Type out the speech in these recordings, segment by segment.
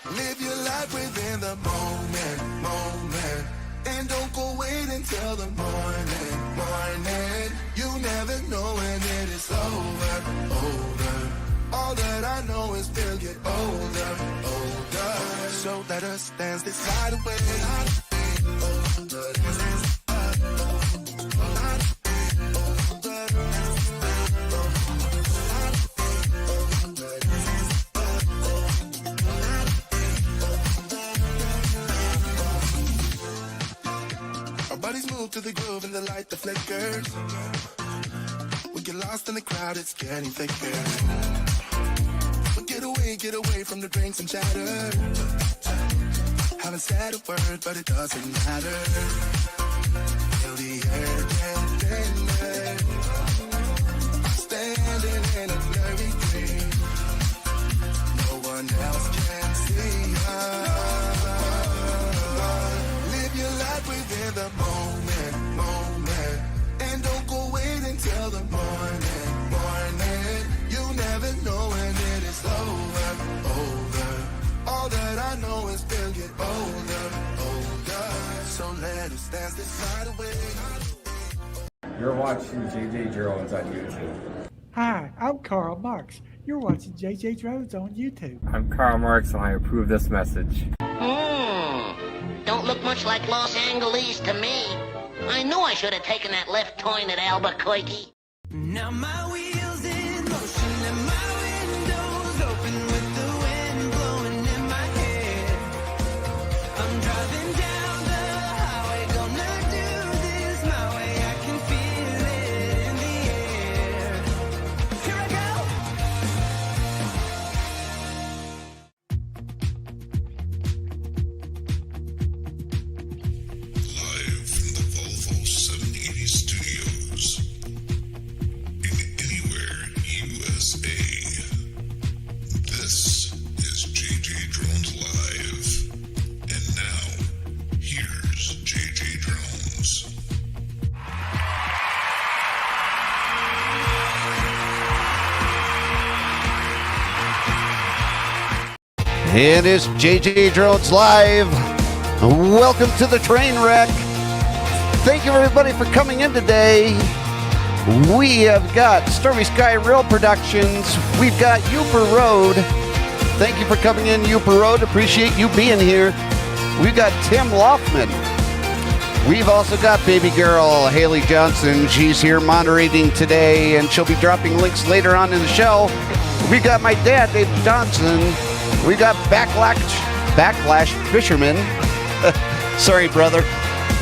Live your life within the moment. And don't go wait until the morning. You never know when it is over. All that I know is we'll get older. So let us dance this night away. Our bodies move to the groove and the light that flickers. We get lost in the crowd, it's getting thicker. But get away from the drinks and chatter. Haven't said a word, but it doesn't matter. Feel the air get thinner. Standing in a blurry dream. No one else can see us. Live your life within the moment. And don't go wait until the morning. You never know when it is over. All that I know is we'll get older. So let us dance this night away. You're watching JJDrones on YouTube. Hi, I'm Karl Marx. You're watching JJDrones on YouTube. I'm Karl Marx and I approve this message. Don't look much like Los Angeles to me. I knew I should have taken that left turn at Albuquerque. Now my wheels in motion and my windows open with the wind blowing in my hair. I'm driving down the highway, gonna do this my way. I can feel it in the air. Here I go. Live from the Volvo 780 studios in anywhere USA. This is JJDrones Live. And now, here's JJDrones. It is JJDrones Live. Welcome to the train wreck. Thank you everybody for coming in today. We have got Stormy Sky Rail Productions. We've got Uper Road. Thank you for coming in, Uper Road. Appreciate you being here. We've got Tim Loffman. We've also got baby girl Haley Johnson. She's here moderating today, and she'll be dropping links later on in the show. We got my dad, Dave Johnson. We got Backlash Fisherman. Sorry, brother.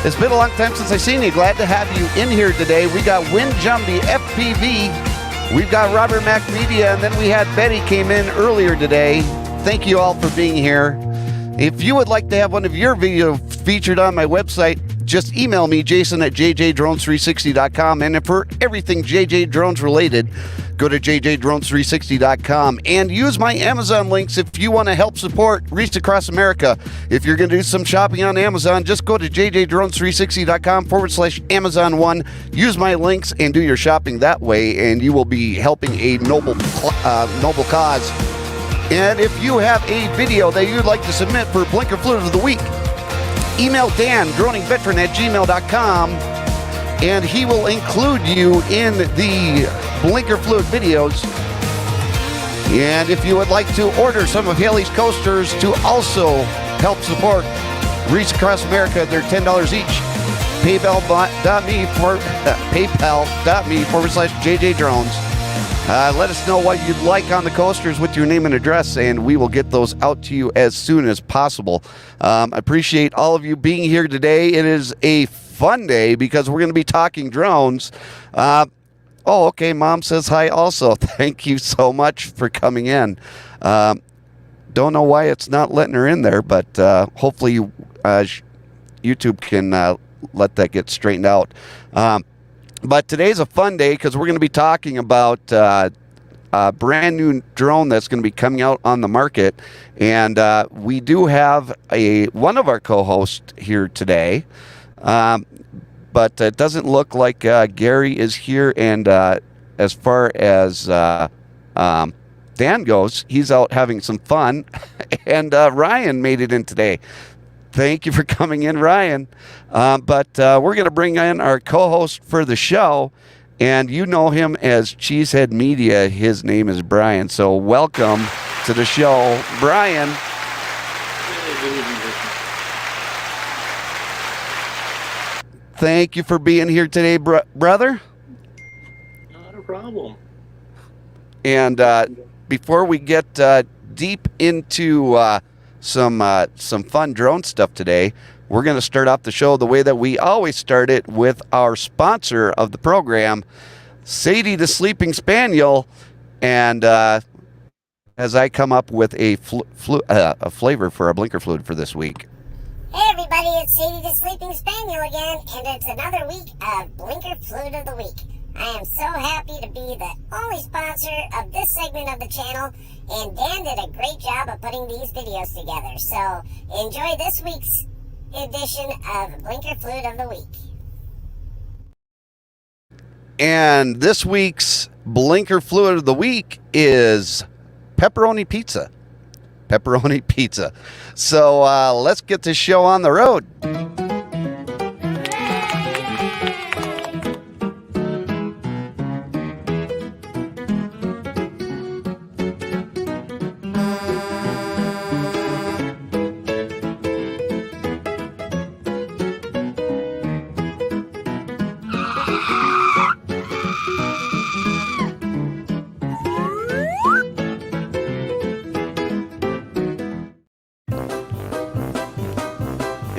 It's been a long time since I've seen you. Glad to have you in here today. We got Windjumby FPV. We've got Robert Mac Media, and then we had Betty came in earlier today. Thank you all for being here. If you would like to have one of your videos featured on my website, just email me, Jason at JJDrones360.com. And for everything JJ Drones related, go to JJDrones360.com and use my Amazon links if you want to help support Reach Across America. If you're going to do some shopping on Amazon, just go to JJDrones360.com/Amazon1. Use my links and do your shopping that way, and you will be helping a noble cause. And if you have a video that you'd like to submit for Blinker Fluid of the Week, email Dan, droningveteran@gmail.com, and he will include you in the Blinker Fluid videos. And if you would like to order some of Haley's coasters to also help support Reach Across America, they're $10 each. PayPal.me/JJDrones. Let us know what you'd like on the coasters with your name and address, and we will get those out to you as soon as possible. I appreciate all of you being here today. It is a fun day because we're going to be talking drones. Oh, okay, Mom says hi also. Thank you so much for coming in. Don't know why it's not letting her in there, but hopefully YouTube can let that get straightened out. But today's a fun day because we're going to be talking about a brand new drone that's going to be coming out on the market. And we do have one of our co-hosts here today. But it doesn't look like Gary is here. And as far as Dan goes, he's out having some fun. And Ryan made it in today. Thank you for coming in, Ryan. But we're going to bring in our co-host for the show, and you know him as Cheesehead Media. His name is Brian. So welcome to the show, Brian. Thank you for being here today, brother. Not a problem. And before we get deep into some fun drone stuff today, we're going to start off the show the way that we always start it, with our sponsor of the program, Sadie the Sleeping Spaniel. And as I come up with a flavor for a blinker fluid for this week. Hey everybody, it's Sadie the Sleeping Spaniel again, and it's another week of Blinker Fluid of the Week. I am so happy to be the only sponsor of this segment of the channel, and Dan did a great job of putting these videos together. So enjoy this week's edition of Blinker Fluid of the Week. And this week's Blinker Fluid of the Week is pepperoni pizza. Pepperoni pizza. So let's get this show on the road.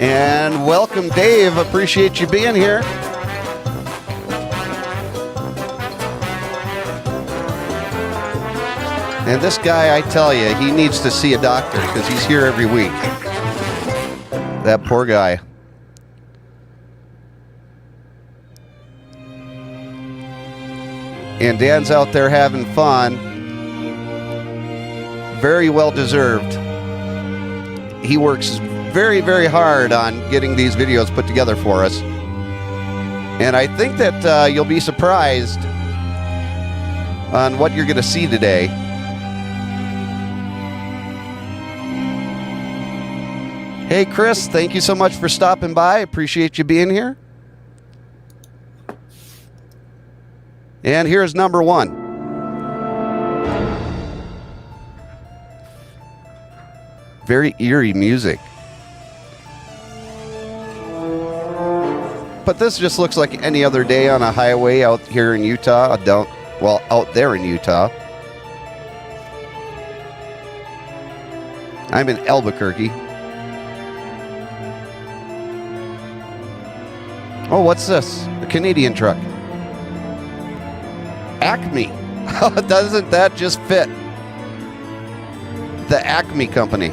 And welcome, Dave. Appreciate you being here. And this guy, I tell you, he needs to see a doctor because he's here every week. That poor guy. And Dan's out there having fun. Very well deserved. He works very, very hard on getting these videos put together for us. And I think that you'll be surprised on what you're going to see today. Hey, Chris, thank you so much for stopping by. Appreciate you being here. And here's number one. Very eerie music. But this just looks like any other day on a highway out here in Utah. Out there in Utah. I'm in Albuquerque. Oh, what's this? A Canadian truck. Acme. Doesn't that just fit? The Acme company.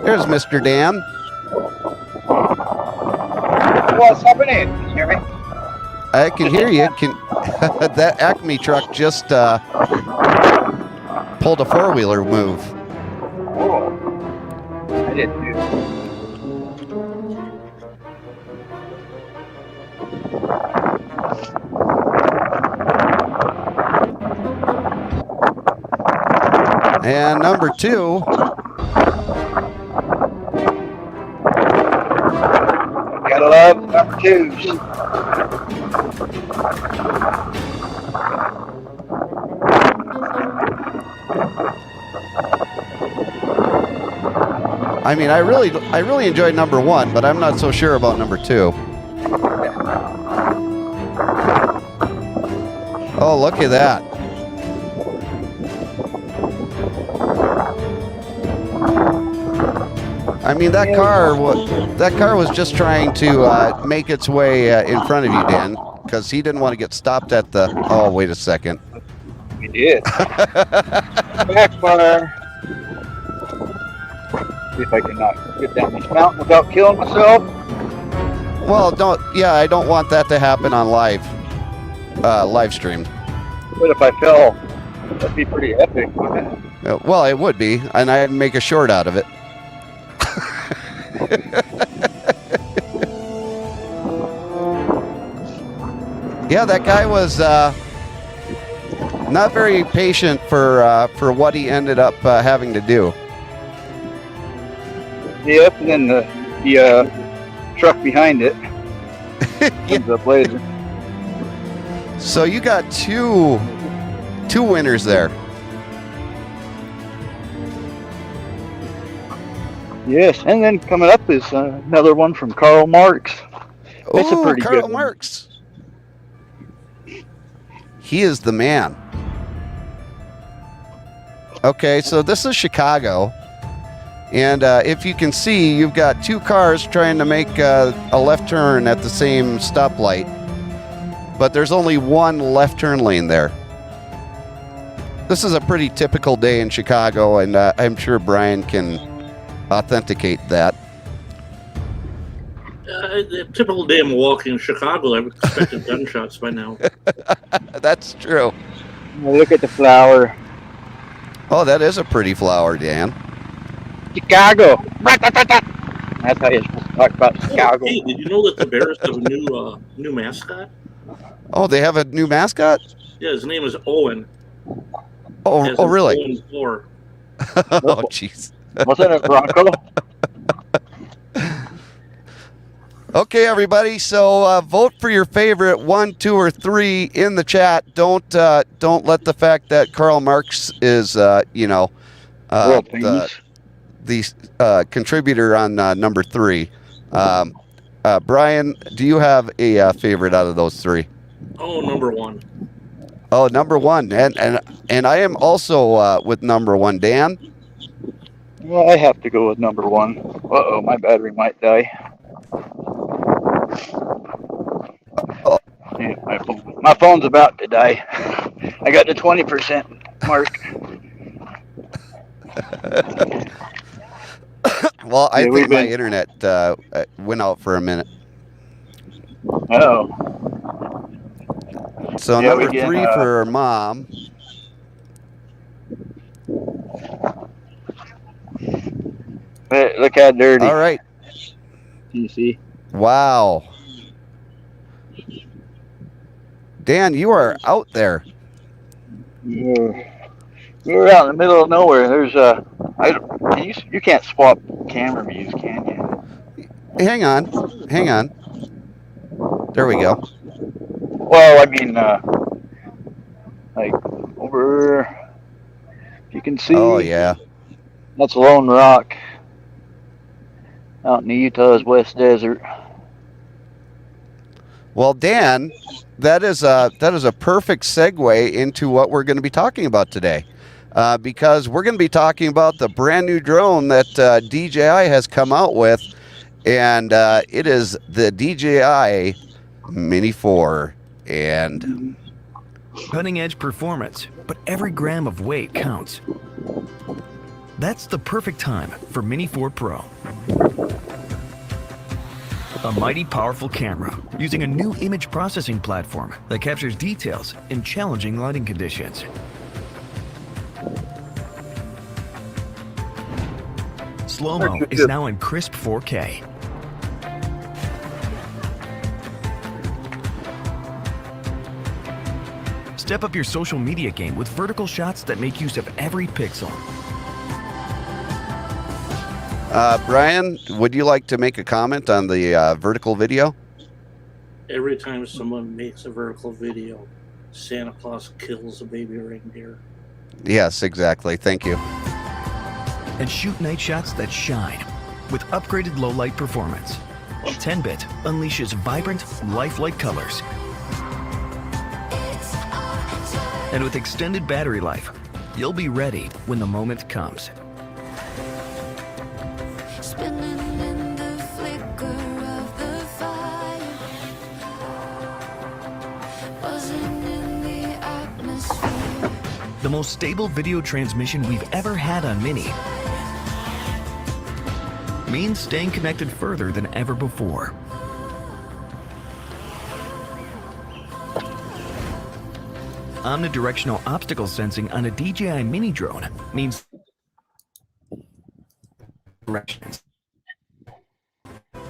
There's Mr. Dan. What's happening? Can you hear me? I can hear you. That Acme truck just pulled a four-wheeler move. Oh, I didn't do that. And number two. Gotta love number twos. I mean, I really enjoyed number one, but I'm not so sure about number two. Oh, look at that. I mean, that car was just trying to make its way in front of you, Dan, because he didn't want to get stopped at the... Oh, wait a second. We did. Backfire. See if I can get down this mountain without killing myself. Well, I don't want that to happen on live stream. But if I fell, that'd be pretty epic, wouldn't it? Well, it would be, and I'd make a short out of it. Yeah, that guy was not very patient for what he ended up having to do. Yep, and then the truck behind it comes up later. So you got two winners there. Yes, and then coming up is another one from Karl Marx. That's a pretty Karl good Marx. He is the man. Okay, so this is Chicago. And if you can see, you've got two cars trying to make a left turn at the same stoplight. But there's only one left turn lane there. This is a pretty typical day in Chicago, and I'm sure Brian can authenticate that. A typical day in Milwaukee and Chicago, I would expect gunshots by now. That's true. Look at the flower. Oh, that is a pretty flower, Dan. Chicago. That's how you're supposed to talk about Chicago. Hey, did you know that the Bears have a new mascot? Oh, they have a new mascot? Yeah, his name is Owen. Oh, really? Owen 4. Oh, jeez. Wasn't it Bronco? Okay, everybody. So vote for your favorite 1, 2, or 3 in the chat. Don't let the fact that Karl Marx is, the contributor on number 3. Brian, do you have a favorite out of those 3? Oh, number 1. Oh, number 1, and I am also with number 1. Dan. Well, I have to go with number 1. Uh-oh, my battery might die. Oh. Yeah, my phone's about to die. I got the 20% mark. Well, I think my internet went out for a minute. Oh. So number 3 for Mom. Hey, look how dirty. All right. Can you see? Wow. Dan, you are out there. We're out in the middle of nowhere. There's you can't swap camera views, can you? Hang on. There we go. Well, I mean, like over, if you can see. Oh yeah. That's Lone Rock, out in the Utah's West Desert. Well, Dan, that is a perfect segue into what we're going to be talking about today, because we're going to be talking about the brand new drone that DJI has come out with, and it is the DJI Mini 4, and cutting edge performance, but every gram of weight counts. That's the perfect time for Mini 4 Pro. A mighty powerful camera using a new image processing platform that captures details in challenging lighting conditions. Slow-mo is now in crisp 4K. Step up your social media game with vertical shots that make use of every pixel. Brian, would you like to make a comment on the vertical video? Every time someone makes a vertical video, Santa Claus kills a baby reindeer. Yes, exactly. Thank you. And shoot night shots that shine with upgraded low light performance. 10-bit unleashes vibrant, lifelike colors. And with extended battery life, you'll be ready when the moment comes. The most stable video transmission we've ever had on Mini means staying connected further than ever before. Omnidirectional obstacle sensing on a DJI Mini drone means directions,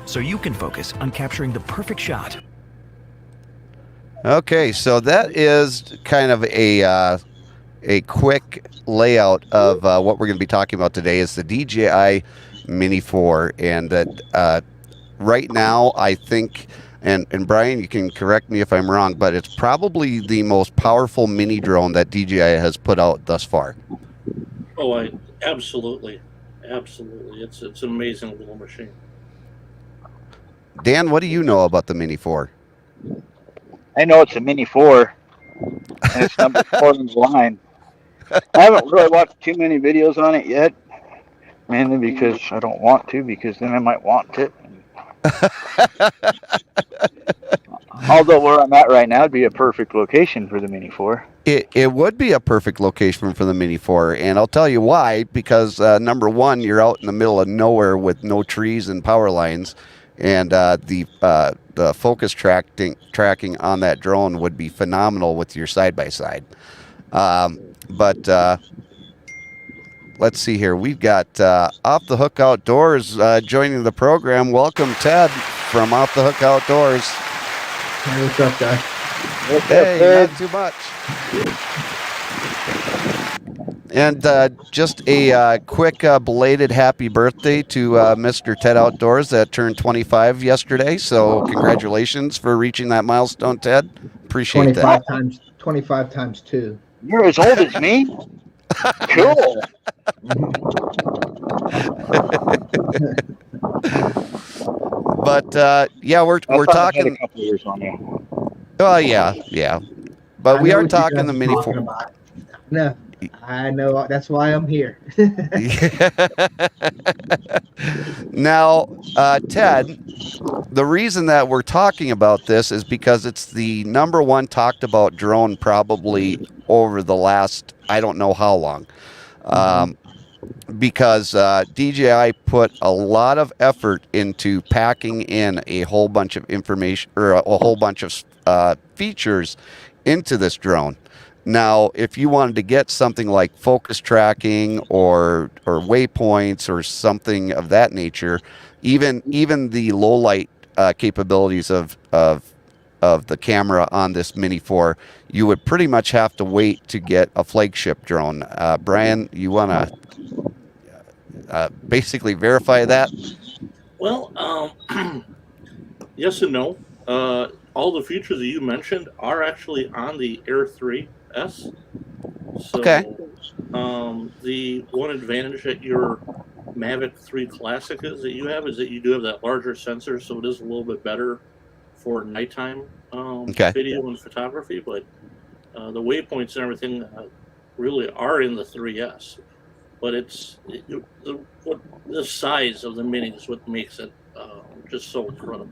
so you can focus on capturing the perfect shot. Okay, so that is kind of a quick layout of what we're going to be talking about today. Is the DJI Mini 4, and that right now I think, and Brian, you can correct me if I'm wrong, but it's probably the most powerful mini drone that DJI has put out thus far. Oh, absolutely. It's an amazing little machine. Dan, what do you know about the Mini 4? I know it's a Mini 4, and it's number 4 in the line. I haven't really watched too many videos on it yet, mainly because I don't want to, because then I might want it. Although where I'm at right now would be a perfect location for the Mini 4. It would be a perfect location for the Mini 4, and I'll tell you why. Because number one, you're out in the middle of nowhere with no trees and power lines, and the focus tracking on that drone would be phenomenal with your side-by-side. But let's see here. We've got Off the Hook Outdoors joining the program. Welcome, Ted, from Off the Hook Outdoors. Hey, what's up, guys? Hey, not too much. And just a quick belated happy birthday to Mr. Ted Outdoors that turned 25 yesterday. So congratulations for reaching that milestone, Ted. Appreciate 25 that. 25 times 2. You're as old as me? Cool. But yeah, we're talking. A couple years on you. Oh yeah. But we are talking the Mini 4. No, I know. That's why I'm here. Now, Ted, the reason that we're talking about this is because it's the number one talked about drone probably over the last, I don't know how long. Because DJI put a lot of effort into packing in a whole bunch of information, or a whole bunch of features into this drone. Now, if you wanted to get something like focus tracking or waypoints or something of that nature, even the low light capabilities of the camera on this Mini 4, you would pretty much have to wait to get a flagship drone. Brian, you want to basically verify that? Well, yes and no. All the features that you mentioned are actually on the Air 3S. So, okay. The one advantage that your Mavic 3 Classic is that you do have that larger sensor, so it is a little bit better for nighttime video and photography. But the waypoints and everything really are in the 3S. But the size of the Mini is what makes it just so incredible.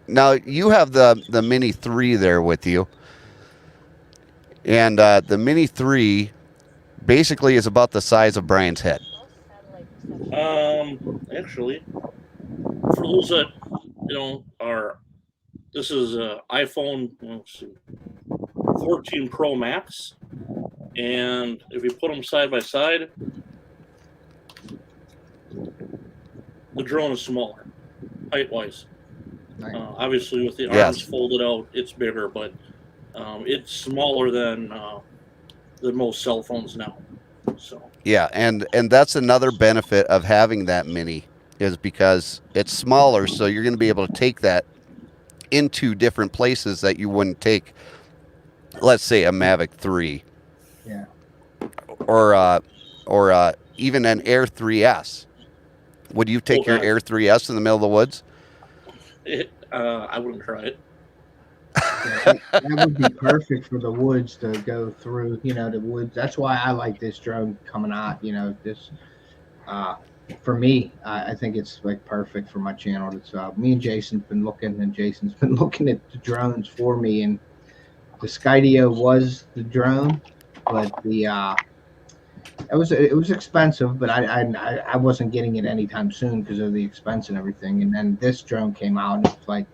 Now, you have the Mini 3 there with you. And the Mini 3 basically is about the size of Brian's head. Actually, for those that, this is iPhone 14 Pro Max. And if you put them side by side, the drone is smaller, height-wise. Obviously, with the arms folded out, it's bigger, but it's smaller than most cell phones now. So yeah, and that's another benefit of having that Mini, is because it's smaller, so you're going to be able to take that into different places that you wouldn't take, let's say, a Mavic 3. Yeah. Or even an Air 3S. Would you take your Air 3S in the middle of the woods? I wouldn't try it. Yeah, that would be perfect for the woods to go through, the woods. That's why I like this drone coming out, this, for me, I think it's like perfect for my channel. It's, me and Jason's been looking at the drones for me, and the Skydio was the drone, but it was expensive, but I wasn't getting it anytime soon because of the expense and everything. And then this drone came out, and it's like,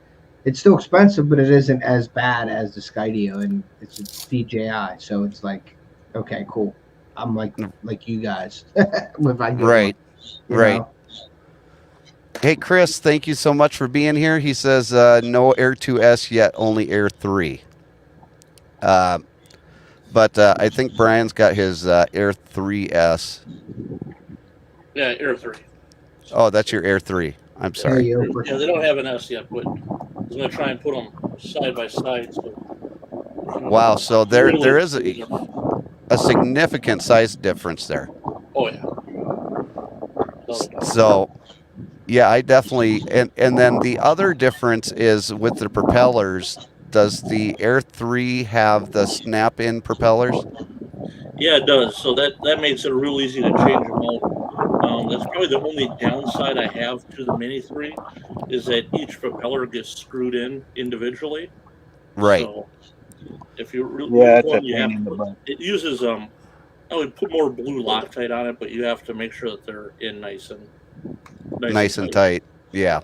it's still expensive, but it isn't as bad as the Skydio, and it's DJI, so it's like, okay, cool. I'm like you guys. Right. Hey, Chris, thank you so much for being here. He says no Air 2S yet, only Air 3. But I think Brian's got his Air 3S. Yeah, Air 3. Oh, that's your Air 3. I'm sorry. Yeah, they don't have an S yet, but I was going to try and put them side by side. So, Wow, so there is a significant size difference there. Oh, yeah. So, yeah, I definitely, and then the other difference is with the propellers. Does the Air 3 have the snap-in propellers? Yeah, it does. So that makes it real easy to change them out. That's probably the only downside I have to the Mini 3 is that each propeller gets screwed in individually. Right. So if you it uses I would put more blue Loctite on it, but you have to make sure that they're in nice and tight. Yeah.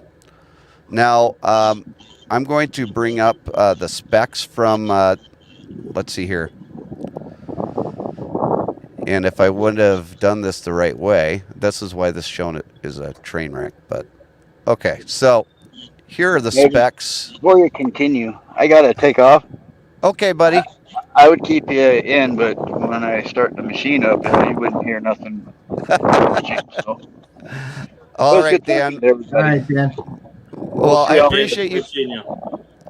Now, I'm going to bring up the specs from, let's see here. And if I would have done this the right way, this is why this shown is a train wreck. But, okay, so here are the specs. Before you continue, I got to take off. Okay, buddy. I would keep you in, but when I start the machine up, you wouldn't hear nothing. So. All right, Dan. All right, Dan. Well, I appreciate you.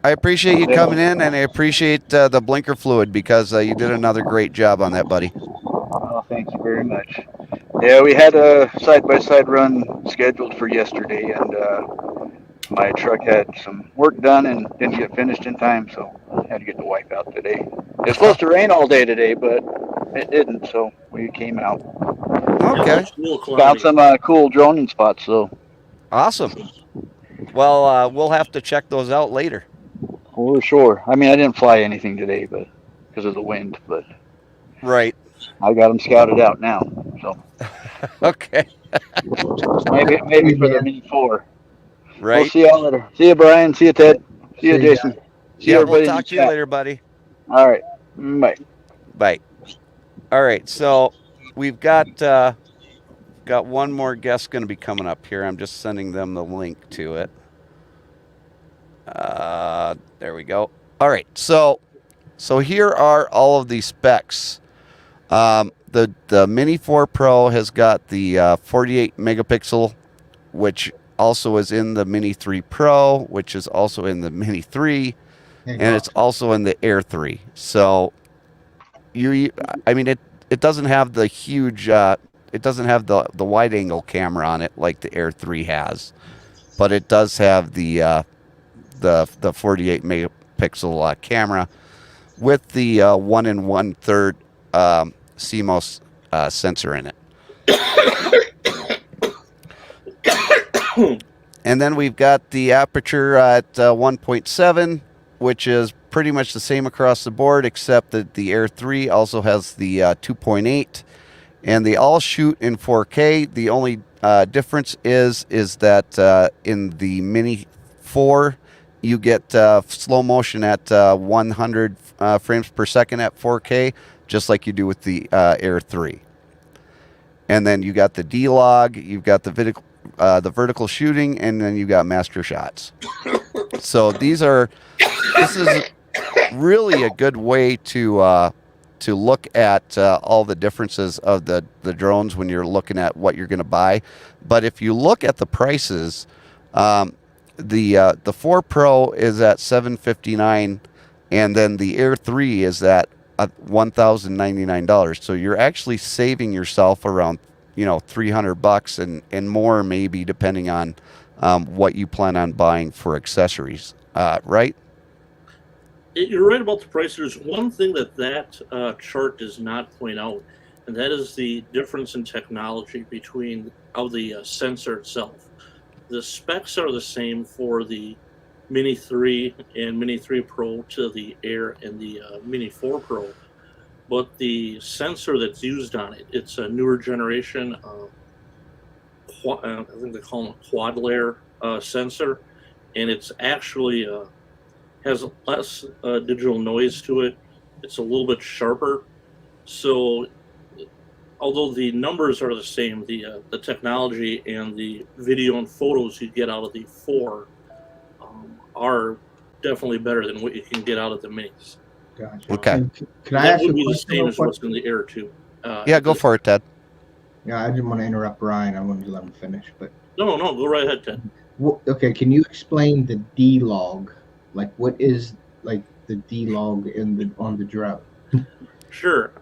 I appreciate you coming in, and I appreciate the blinker fluid because you did another great job on that, buddy. Oh, thank you very much. Yeah, we had a side-by-side run scheduled for yesterday, and my truck had some work done and didn't get finished in time, so I had to get the wipe out today. It was supposed to rain all day today, but it didn't, so we came out. Okay. Found some cool droning spots, though. Awesome. Well, we'll have to check those out later. For sure. I mean, I didn't fly anything today, but because of the wind, but right. I got them scouted out now. So okay. maybe for the Mini 4. Right. We'll see y'all later. See you, Brian. See you, Ted. See you, Jason. See everybody. We'll talk to you later, buddy. All right. Bye. Bye. All right. So we've got one more guest going to be coming up here. I'm just sending them the link to it. There we go. All right. So here are all of the specs. The Mini 4 Pro has got the 48 megapixel, which also is in the Mini 3 Pro, which is also in the Mini 3, and it's also in the Air 3. So I mean, it doesn't have the huge, it doesn't have the wide angle camera on it like the Air 3 has, but it does have the 48 megapixel camera with the 1 1/3 CMOS sensor in it. And then we've got the aperture at 1.7, which is pretty much the same across the board, except that the Air 3 also has the 2.8, and they all shoot in 4K. The only difference is that in the Mini 4, you get slow motion at 100 frames per second at 4K, just like you do with the Air 3. And then you got the D-Log, you've got the vertical shooting, and then you got master shots. So this is really a good way to look at all the differences of the drones when you're looking at what you're going to buy. But if you look at the prices, the 4 Pro is at $759, and then the Air 3 is at $1,099. So you're actually saving yourself around $300 and more, maybe, depending on what you plan on buying for accessories, right? You're right about the price. There's one thing that chart does not point out, and that is the difference in technology between the sensor itself. The specs are the same for the Mini 3 and Mini 3 Pro to the Air and the Mini 4 Pro, but the sensor that's used on it, it's a newer generation, I think they call them a quad layer sensor, and it's actually has less digital noise to it. It's a little bit sharper, so although the numbers are the same, the technology and the video and photos you get out of the 4 are definitely better than what you can get out of the minis. Gotcha. Okay. And can I ask That you would a be the question same real as quick? what's in the Air 2. Yeah, go for it, Ted. Yeah, I didn't want to interrupt Ryan. I wanted to let him finish, but No, go right ahead, Ted. okay. Can you explain the D log? Like, what is like the D log on the drone? Sure.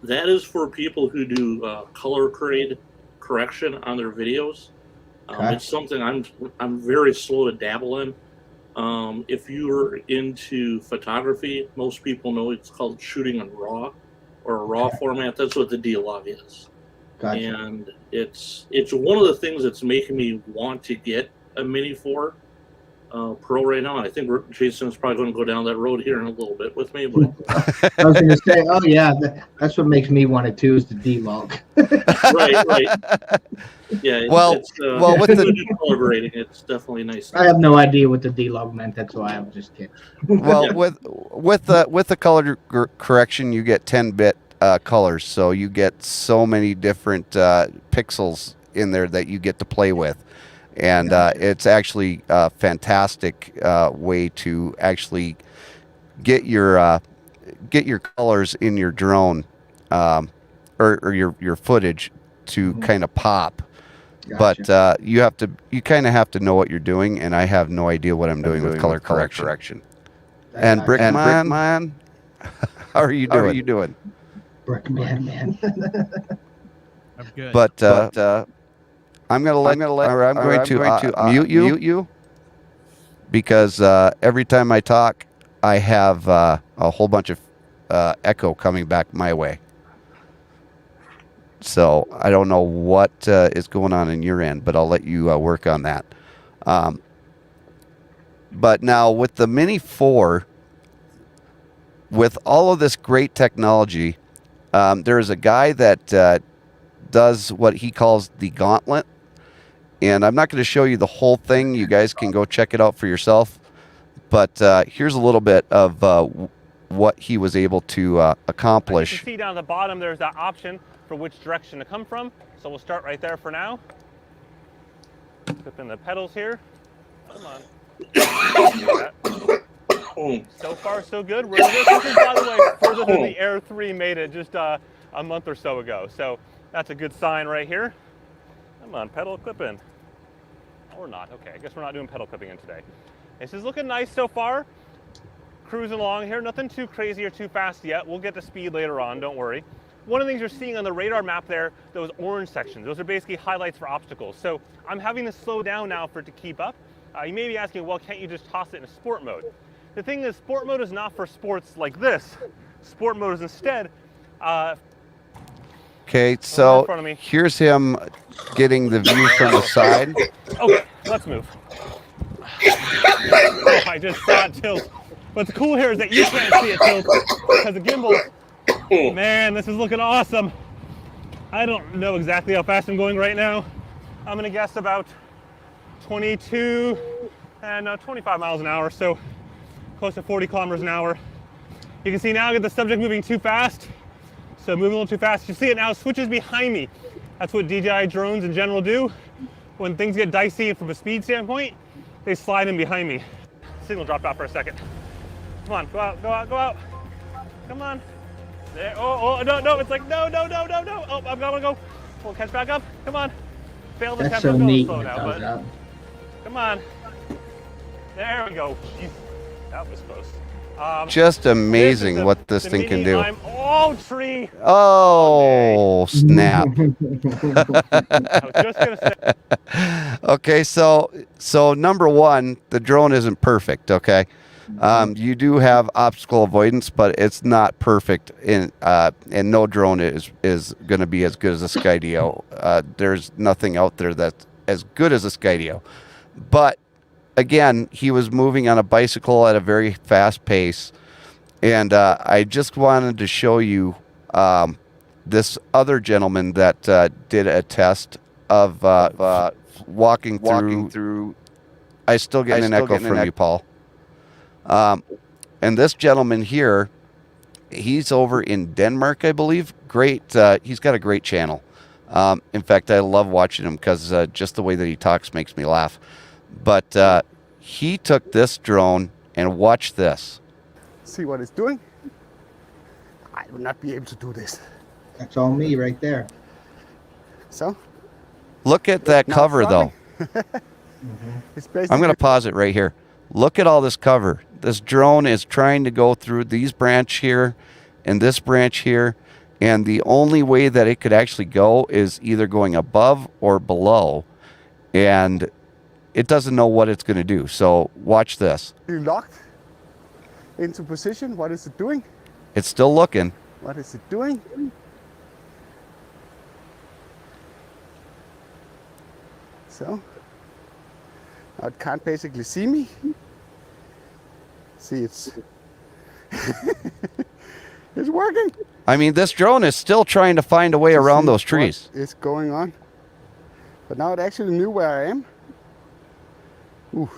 That is for people who do color grade correction on their videos. Okay. It's something I'm very slow to dabble in. If you're into photography, most people know it's called shooting on RAW or a RAW format. That's what the D-Log is. Gotcha. And it's one of the things that's making me want to get a Mini 4 Pro right now. And I think Jason's probably going to go down that road here in a little bit with me. But I was going to say, oh yeah, that's what makes me want it too, is the D log. right. Yeah. With the color grading, it's definitely nice. I have no idea what the D log meant. That's why I'm just kidding. Well, with the color correction, you get 10-bit colors, so you get so many different pixels in there that you get to play with, and it's actually a fantastic way to actually get your colors in your drone or your footage to kind of pop. Gotcha. But you kind of have to know what you're doing, and I have no idea what I'm doing with color correction. And Brickman, how are you doing? Brickman, man. I'm good. But I'm going to mute you because every time I talk, I have a whole bunch of echo coming back my way. So I don't know what is going on in your end, but I'll let you work on that. But now with the Mini 4, with all of this great technology, there's a guy that does what he calls the gauntlet. And I'm not going to show you the whole thing. You guys can go check it out for yourself. But here's a little bit of what he was able to accomplish. You can see down at the bottom there's that option for which direction to come from. So we'll start right there for now. Clip in the pedals here. Come on. So far, so good. We're this is, by the way, further than the Air 3 made it just a month or so ago. So that's a good sign right here. Come on, pedal clip in. Or not. Okay, I guess we're not doing pedal clipping in today. This is looking nice so far. Cruising along here. Nothing too crazy or too fast yet. We'll get to speed later on, don't worry. One of the things you're seeing on the radar map there, those orange sections, those are basically highlights for obstacles. So I'm having to slow down now for it to keep up. You may be asking, well, can't you just toss it in sport mode? The thing is, sport mode is not for sports like this. Sport mode is instead. Okay, so here's him getting the view from the side. Okay, let's move. Oh, I just saw it tilt. What's cool here is that you can't see it tilt because the gimbal. Man, this is looking awesome. I don't know exactly how fast I'm going right now. I'm gonna guess about 22 and 25 miles an hour, so close to 40 kilometers an hour. You can see now I get the subject moving too fast, so moving a little too fast. You see it now switches behind me. That's what DJI drones in general do. When things get dicey from a speed standpoint, they slide in behind me. Signal dropped off for a second. Come on, go out, go out, go out. Come on. There. Oh, no, it's like, no. Oh, I'm gonna go. We'll catch back up. Come on. Fail the That's tempo. so neat. Slow now, but come on. There we go. Jeez, that was close. Just amazing what this thing can do. Tree. Oh, snap. I was just gonna say. Okay, so number one, the drone isn't perfect, okay? You do have obstacle avoidance, but it's not perfect, and no drone is going to be as good as a Skydio. There's nothing out there that's as good as a Skydio. But again, he was moving on a bicycle at a very fast pace, and I just wanted to show you this other gentleman that did a test of walking through. I still get an echo from you, Paul. And this gentleman here He's over in Denmark, I believe. Great. He's got a great channel. In fact, I love watching him because just the way that he talks makes me laugh. But he took this drone and watch this. See what it's doing? I will not be able to do this. That's all me right there. So? Look at that cover, though. It's basically I'm going to pause it right here. Look at all this cover. This drone is trying to go through these branch here and this branch here. And the only way that it could actually go is either going above or below. And it doesn't know what it's going to do. So watch this. locked into position. What is it doing? It's still looking. What is it doing? So, now it can't basically see me. See, it's it's working. I mean, this drone is still trying to find a way around those trees. What is going on? But now it actually knew where I am. Ooh,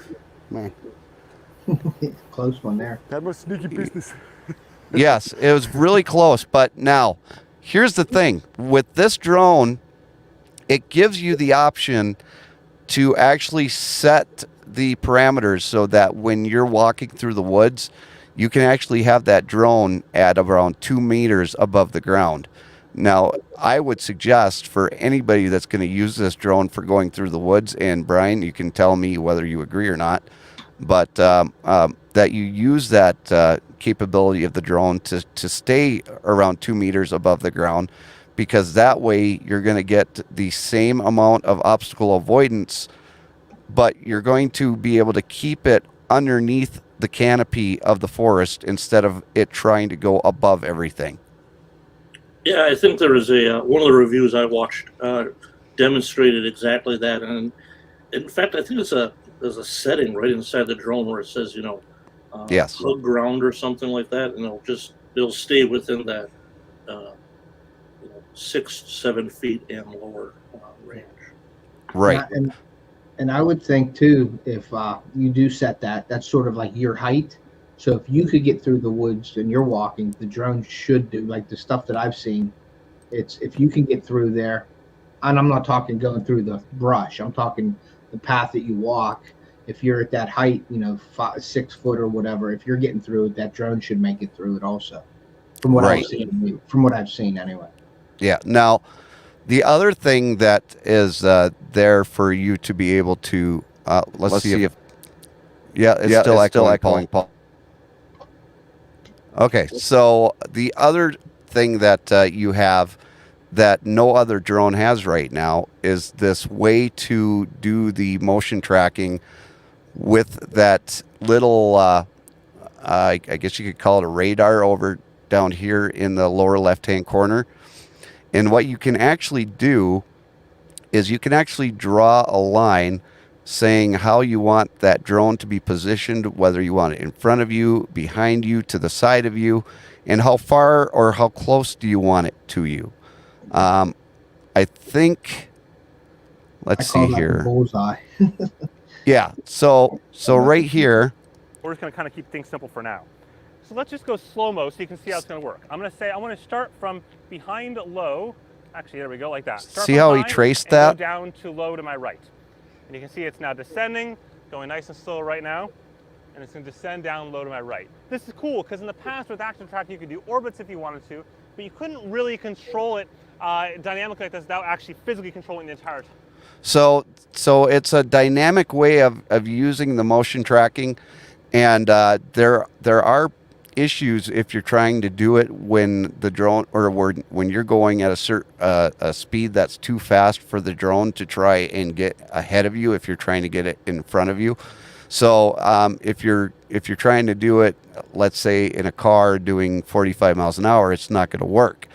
man. Close one there. That was sneaky business. Yes, it was really close. But now, here's the thing. With this drone, it gives you the option to actually set the parameters so that when you're walking through the woods, you can actually have that drone at around 2 meters above the ground. Now, I would suggest for anybody that's going to use this drone for going through the woods, and Brian, you can tell me whether you agree or not, but that you use that capability of the drone to stay around 2 meters above the ground, because that way you're going to get the same amount of obstacle avoidance, but you're going to be able to keep it underneath the canopy of the forest instead of it trying to go above everything. Yeah, I think there was a one of the reviews I watched demonstrated exactly that, and in fact, I think there's a setting right inside the drone where it says, yes, hug ground or something like that, and it'll stay within that 6-7 feet and lower range. Right. And I would think too, if you do set that, that's sort of like your height. So if you could get through the woods and you're walking, the drone should do, like the stuff that I've seen. It's if you can get through there, and I'm not talking going through the brush. I'm talking the path that you walk. If you're at that height, 6 foot or whatever, if you're getting through it, that drone should make it through it also. From what I've seen, anyway. Yeah. Now, the other thing that is there for you to be able to let's see if it's still echoing, Paul. Okay, so the other thing that you have that no other drone has right now is this way to do the motion tracking with that little, I guess you could call it a radar over down here in the lower left-hand corner. And what you can actually do is you can actually draw a line saying how you want that drone to be positioned, whether you want it in front of you, behind you, to the side of you, and how far or how close do you want it to you. I think, let's see here. Bullseye. Yeah, so right here. We're just going to kind of keep things simple for now. So let's just go slow-mo so you can see how it's going to work. I'm going to say I want to start from behind low. Actually, there we go, like that. Start see how he traced that? Go down to low to my right. And you can see it's now descending, going nice and slow right now. And it's going to descend down low to my right. This is cool because in the past with active tracking, you could do orbits if you wanted to, but you couldn't really control it dynamically like this without actually physically controlling the entire time. So it's a dynamic way of using the motion tracking, and there are issues if you're trying to do it when the drone or when you're going at a speed that's too fast for the drone to try and get ahead of you if you're trying to get it in front of you. So if you're trying to do it, let's say in a car doing 45 miles an hour, it's not going to work.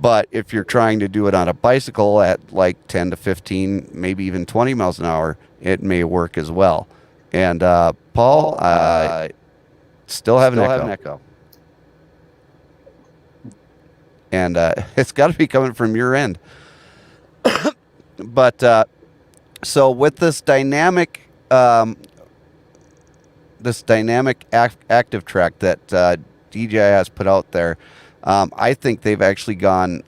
But if you're trying to do it on a bicycle at like 10 to 15, maybe even 20 miles an hour, it may work as well. And Paul, still have an echo. And it's got to be coming from your end. But so with this dynamic active track that DJI has put out there, I think they've actually gone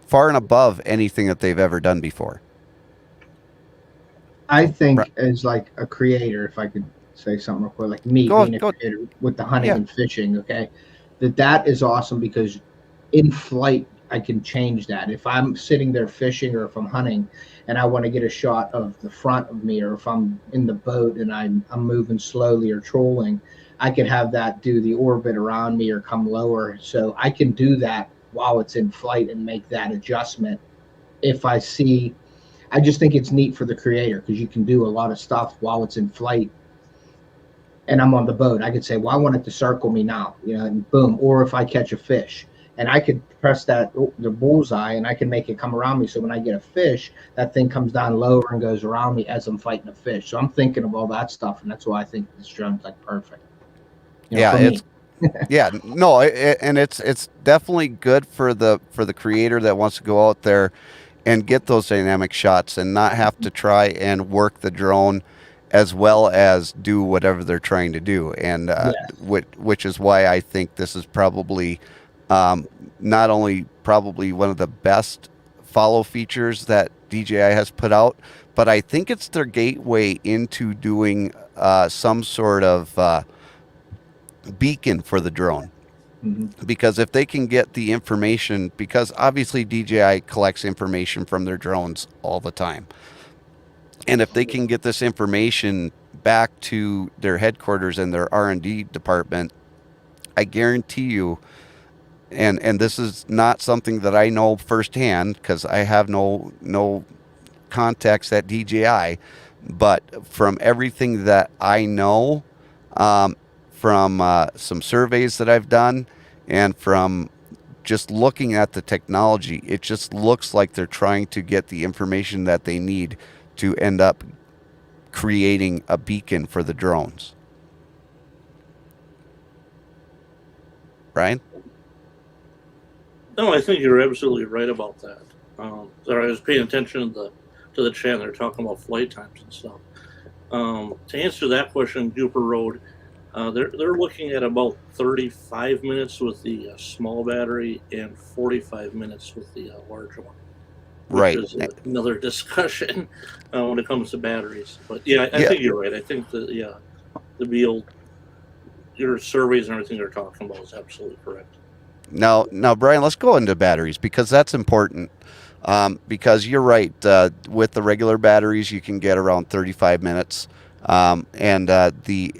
far and above anything that they've ever done before. I think as like a creator, if I could say something real quick, like me being a creator with the hunting and fishing, okay, that is awesome because in flight I can change that. If I'm sitting there fishing or if I'm hunting and I want to get a shot of the front of me, or if I'm in the boat and I'm moving slowly or trolling, I can have that do the orbit around me or come lower. So I can do that while it's in flight and make that adjustment. If I see, I just think it's neat for the creator because you can do a lot of stuff while it's in flight. And I'm on the boat, I could say, well, I want it to circle me now, and boom. Or if I catch a fish, and I could press the bullseye, and I can make it come around me. So when I get a fish, that thing comes down lower and goes around me as I'm fighting a fish. So I'm thinking of all that stuff, and that's why I think this drone's like perfect. It's it's definitely good for the creator that wants to go out there and get those dynamic shots and not have to try and work the drone as well as do whatever they're trying to do. And which is why I think this is probably not only probably one of the best follow features that DJI has put out, but I think it's their gateway into doing some sort of beacon for the drone. Because if they can get the information, because obviously DJI collects information from their drones all the time, and if they can get this information back to their headquarters and their R&D department, I guarantee you, and this is not something that I know firsthand because I have no contacts at DJI, but from everything that I know, from some surveys that I've done and from just looking at the technology, it just looks like they're trying to get the information that they need to end up creating a beacon for the drones. Brian? No, I think you're absolutely right about that. I was paying attention to the channel. They're talking about flight times and stuff. To answer that question, Gooper Road, they're looking at about 35 minutes with the small battery and 45 minutes with the larger one. Right. Which is another discussion when it comes to batteries. But yeah, I think you're right. I think that your surveys and everything they're talking about is absolutely correct. Now, Brian, let's go into batteries because that's important. Because you're right. With the regular batteries, you can get around 35 minutes, and the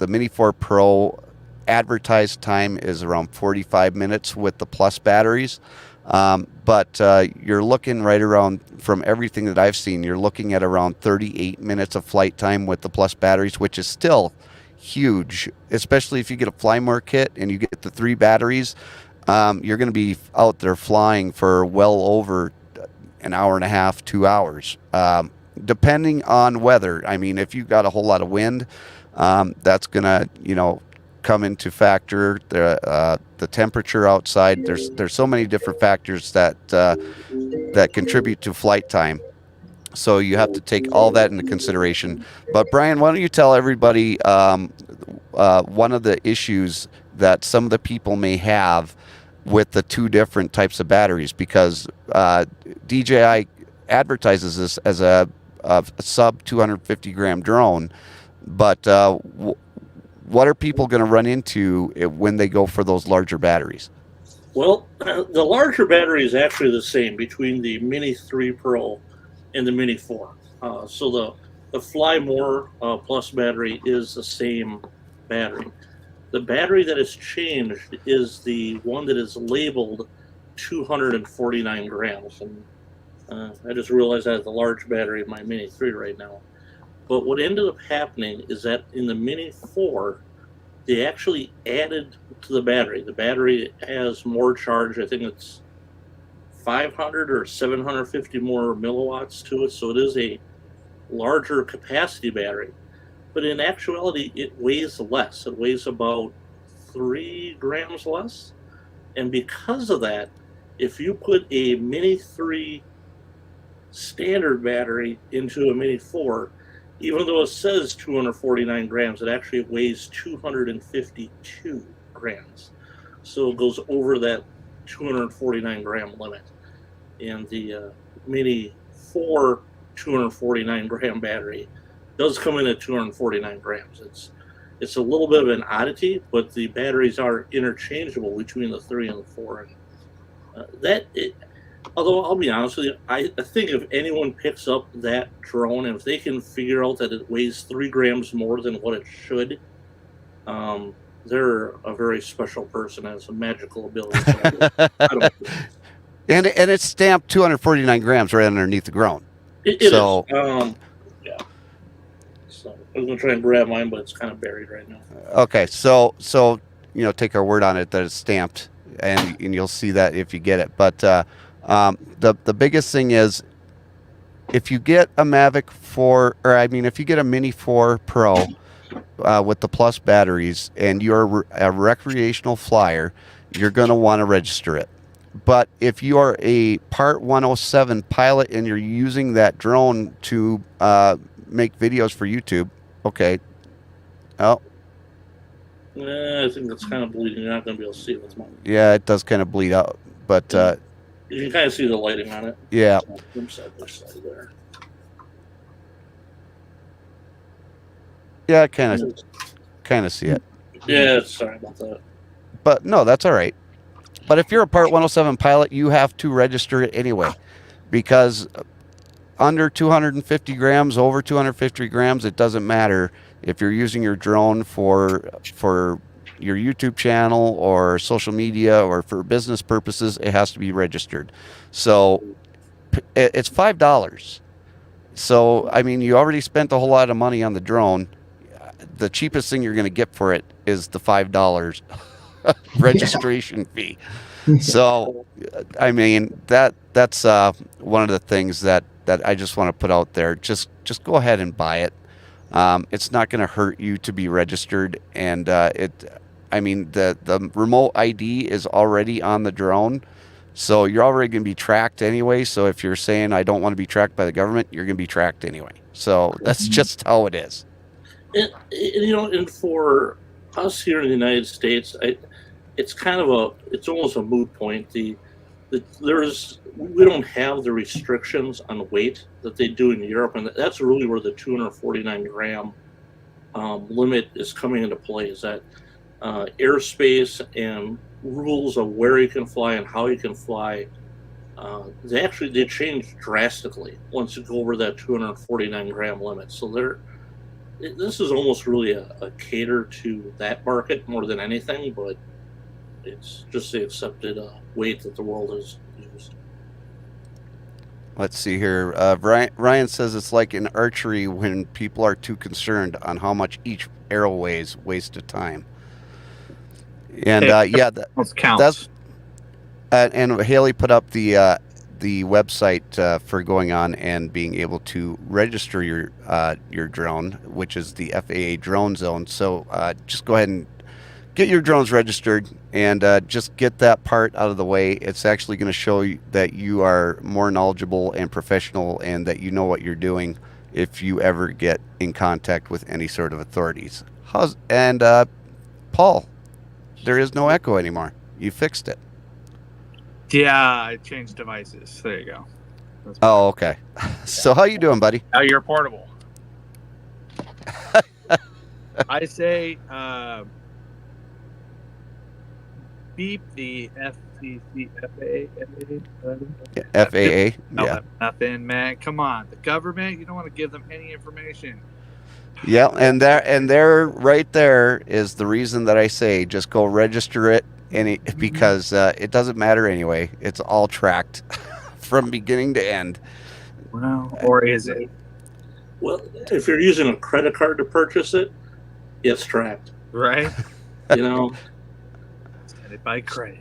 Mini 4 Pro advertised time is around 45 minutes with the Plus batteries. But you're looking right around, from everything that I've seen, you're looking at around 38 minutes of flight time with the Plus batteries, which is still huge, especially if you get a Flymore kit and you get the 3 batteries. You're going to be out there flying for well over an hour and a half, 2 hours, depending on weather. I mean, if you've got a whole lot of wind, that's going to, come into factor. The temperature outside. There's so many different factors that contribute to flight time. So you have to take all that into consideration. But Brian, why don't you tell everybody one of the issues that some of the people may have with the 2 different types of batteries, because DJI advertises this as a sub 250 gram drone, but what are people going to run into when they go for those larger batteries? Well, the larger battery is actually the same between the Mini 3 Pro and the Mini 4. So the Flymore Plus battery is the same battery. The battery that has changed is the one that is labeled 249 grams. And I just realized I have the large battery in my Mini 3 right now. But what ended up happening is that in the Mini 4, they actually added to the battery. The battery has more charge. I think it's 500 or 750 more milliwatts to it. So it is a larger capacity battery. But in actuality, it weighs less. It weighs about 3 grams less. And because of that, if you put a Mini 3 standard battery into a Mini 4, even though it says 249 grams, it actually weighs 252 grams. So it goes over that 249 gram limit. And the Mini 4 249 gram battery does come in at 249 grams. It's a little bit of an oddity, but the batteries are interchangeable between the 3 and the 4. And although I'll be honest with you, I think if anyone picks up that drone and if they can figure out that it weighs 3 grams more than what it should, they're a very special person, has a magical ability. I don't and it's stamped 249 grams right underneath the drone. It is. Yeah. So I was gonna try and grab mine, but it's kind of buried right now. Okay, so take our word on it that it's stamped, and you'll see that if you get it. But the biggest thing is, if you get a Mavic 4, if you get a Mini 4 Pro with the plus batteries, and you're a recreational flyer, you're going to want to register it. But if you are a Part 107 pilot and you're using that drone to make videos for YouTube, okay. Oh. I think that's kind of bleeding. You're not going to be able to see it with mine. Yeah, it does kind of bleed out, but you can kind of see the lighting on it. Yeah. Side by side there. Yeah, I kind of see it. Yeah, sorry about that. But no, that's all right. But if you're a Part 107 pilot, you have to register it anyway, because under 250 grams, over 250 grams, it doesn't matter if you're using your drone for your YouTube channel or social media or for business purposes. It has to be registered. So it's $5. So I mean, you already spent a whole lot of money on the drone. The cheapest thing you're going to get for it is the $5 registration fee. So I mean, that's one of the things that I just want to put out there. Just go ahead and buy it. It's not going to hurt you to be registered, and the remote ID is already on the drone, so you're already going to be tracked anyway. So if you're saying I don't want to be tracked by the government, you're going to be tracked anyway. So that's just how it is. And for us here in the United States, it's almost a moot point. We don't have the restrictions on weight that they do in Europe, and that's really where the 249 gram limit is coming into play. Is that airspace and rules of where you can fly and how you can fly? They change drastically once you go over that 249 gram limit. So this is almost really a cater to that market more than anything, but it's just the accepted weight that the world has used. Let's see here. Ryan says it's like in archery when people are too concerned on how much each arrow weighs, waste of time. And that counts. And Haley put up the website for going on and being able to register your drone, which is the FAA drone zone. So just go ahead and get your drones registered and just get that part out of the way. It's actually going to show you that you are more knowledgeable and professional and that you know what you're doing if you ever get in contact with any sort of authorities. Paul, there is no echo anymore. You fixed it. Yeah, I changed devices. There you go. Oh, okay. So how you doing, buddy? Now you're portable. I say beep the FCC, FAA. Yeah. Nothing, man. Come on, the government. You don't want to give them any information. Yeah, and there, right there is the reason that I say just go register it, because it doesn't matter anyway. It's all tracked from beginning to end. Well, or is it? Well, if you're using a credit card to purchase it, it's tracked. Right. Set it by credit.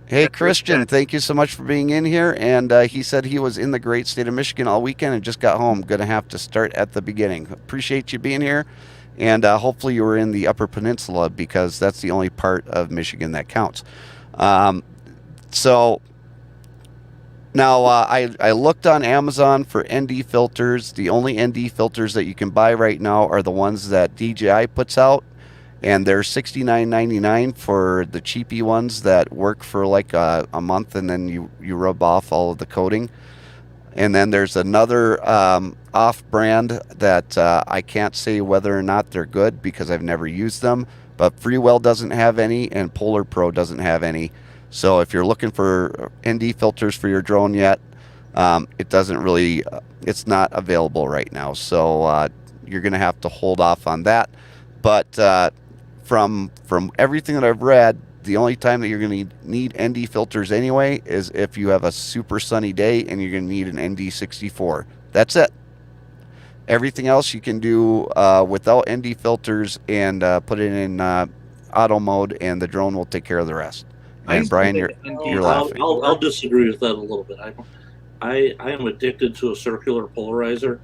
Hey, Christian, thank you so much for being in here. And he said he was in the great state of Michigan all weekend and just got home. Going to have to start at the beginning. Appreciate you being here. And hopefully you were in the Upper Peninsula, because that's the only part of Michigan that counts. So Now, I looked on Amazon for ND filters. The only ND filters that you can buy right now are the ones that DJI puts out, and they're $69.99 for the cheapy ones that work for like a month, and then you rub off all of the coating. And then there's another off-brand that I can't say whether or not they're good because I've never used them, but Freewell doesn't have any, and Polar Pro doesn't have any. So if you're looking for ND filters for your drone yet, it doesn't really, it's not available right now. So you're going to have to hold off on that. But from everything that I've read, the only time that you're going to need ND filters anyway is if you have a super sunny day and you're going to need an ND64. That's it. Everything else you can do without ND filters and put it in auto mode, and the drone will take care of the rest. And Brian, you're laughing. I'll disagree with that a little bit. I am addicted to a circular polarizer.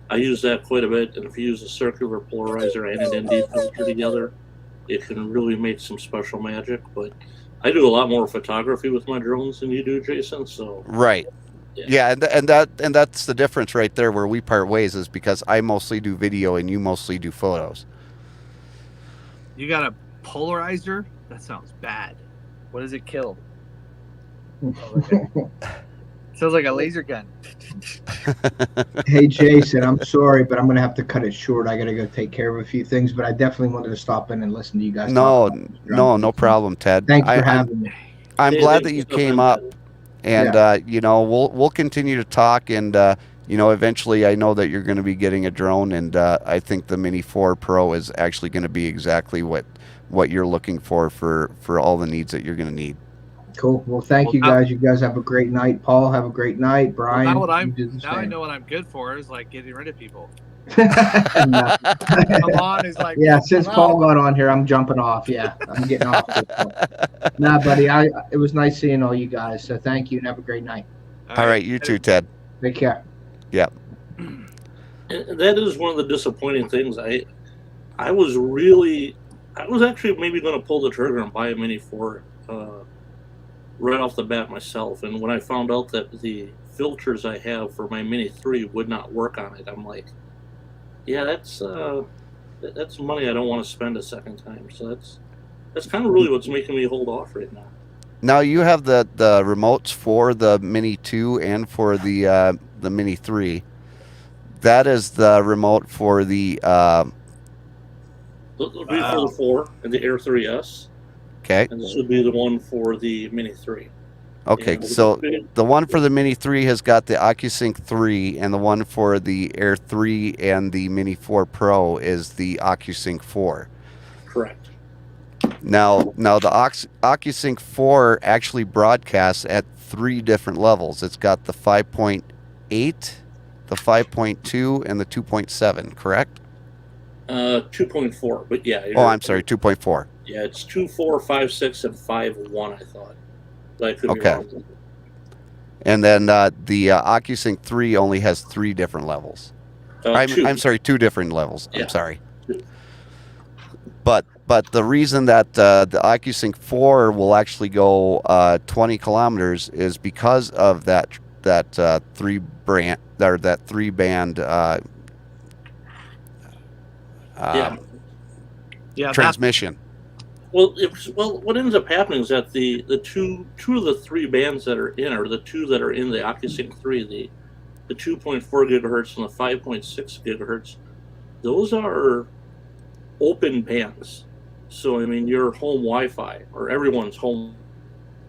I use that quite a bit, and if you use a circular polarizer and an ND filter together, it can really make some special magic. But I do a lot more photography with my drones than you do, Jason. So right, yeah, and that's the difference right there where we part ways, is because I mostly do video and you mostly do photos. You got a polarizer? That sounds bad. What does it kill? Sounds like a laser gun. Hey, Jason, I'm sorry, but I'm going to have to cut it short. I got to go take care of a few things, but I definitely wanted to stop in and listen to you guys. No problem, Ted. Thanks for having me. I'm glad that you came up, and you know, we'll continue to talk, and you know, eventually I know that you're going to be getting a drone, and I think the Mini 4 Pro is actually going to be exactly what you're looking for all the needs that you're going to need. Cool. Well, thank you guys. You guys have a great night. Paul, have a great night. Brian, now I know what I'm good for is like getting rid of people. Come on, is like, yeah. Since Paul got on here, I'm jumping off. Yeah, I'm getting off. Nah, buddy. It was nice seeing all you guys. So thank you and have a great night. All right, you too, Ted. Take care. Yep. That is one of the disappointing things. I was actually maybe going to pull the trigger and buy a Mini 4 right off the bat myself. And when I found out that the filters I have for my Mini 3 would not work on it, I'm like, yeah, that's money I don't want to spend a second time. So that's kind of really what's making me hold off right now. Now you have the remotes for the Mini 2 and for the Mini 3. That is the remote for the This would be for the 4 and the Air 3S. Okay. And this would be the one for the Mini 3. Okay, so the one for the Mini 3 has got the OcuSync 3, and the one for the Air 3 and the Mini 4 Pro is the OcuSync 4. Correct. Now the OcuSync 4 actually broadcasts at 3 different levels. It's got the 5.8, the 5.2, and the 2.7, correct? 2.4, but yeah. Oh, I'm sorry, 2.4. Yeah, it's 2, 4, 5, 6, and 5, 1, I thought. But I could be wrong. And then the OcuSync 3 only has 3 different levels. I'm sorry, 2 different levels. Yeah. I'm sorry. But the reason that the OcuSync 4 will actually go 20 kilometers is because of that 3-band transmission. Well, what ends up happening is that the two of the 3 bands that are in, or the 2 that are in the OcuSync 3, the 2.4 gigahertz and the 5.6 gigahertz, those are open bands. So I mean, your home Wi-Fi or everyone's home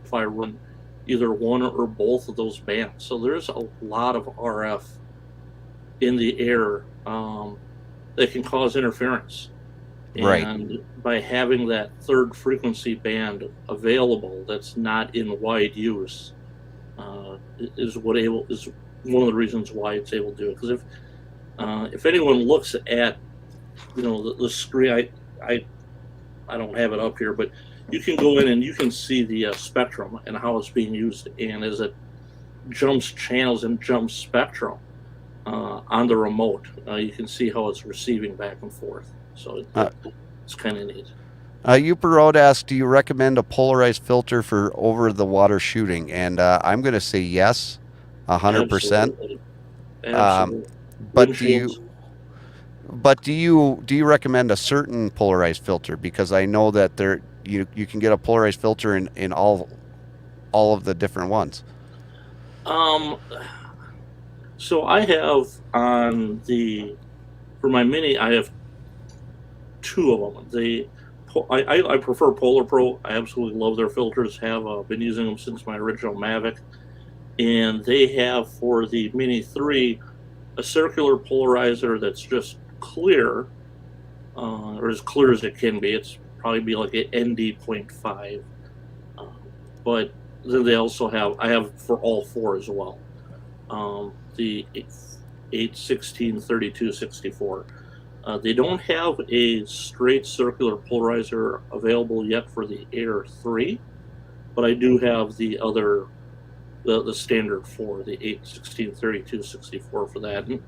Wi-Fi run either one or both of those bands. So there's a lot of RF in the air that can cause interference. Right. And by having that 3rd frequency band available that's not in wide use is one of the reasons why it's able to do it. Because if anyone looks at the screen, I don't have it up here, but you can go in and you can see the spectrum and how it's being used, and as it jumps channels and jumps spectrum on the remote, you can see how it's receiving back and forth. So it's kind of neat. Uper Road asks, do you recommend a polarized filter for over-the-water shooting? And I'm going to say yes, 100%. Absolutely. But do you recommend a certain polarized filter? Because I know that you can get a polarized filter in all of the different ones. So I have for my Mini, I have 2 of them. I prefer Polar Pro. I absolutely love their filters. Been using them since my original Mavic, and they have for the Mini 3 a circular polarizer that's just clear, or as clear as it can be. It's probably be like an ND.5, but then they also I have for all 4 as well. The 8, 16, 32, 64. They don't have a straight circular polarizer available yet for the Air 3, but I do have the other, the standard 4, the 8, 16, 32, 64 for that. And,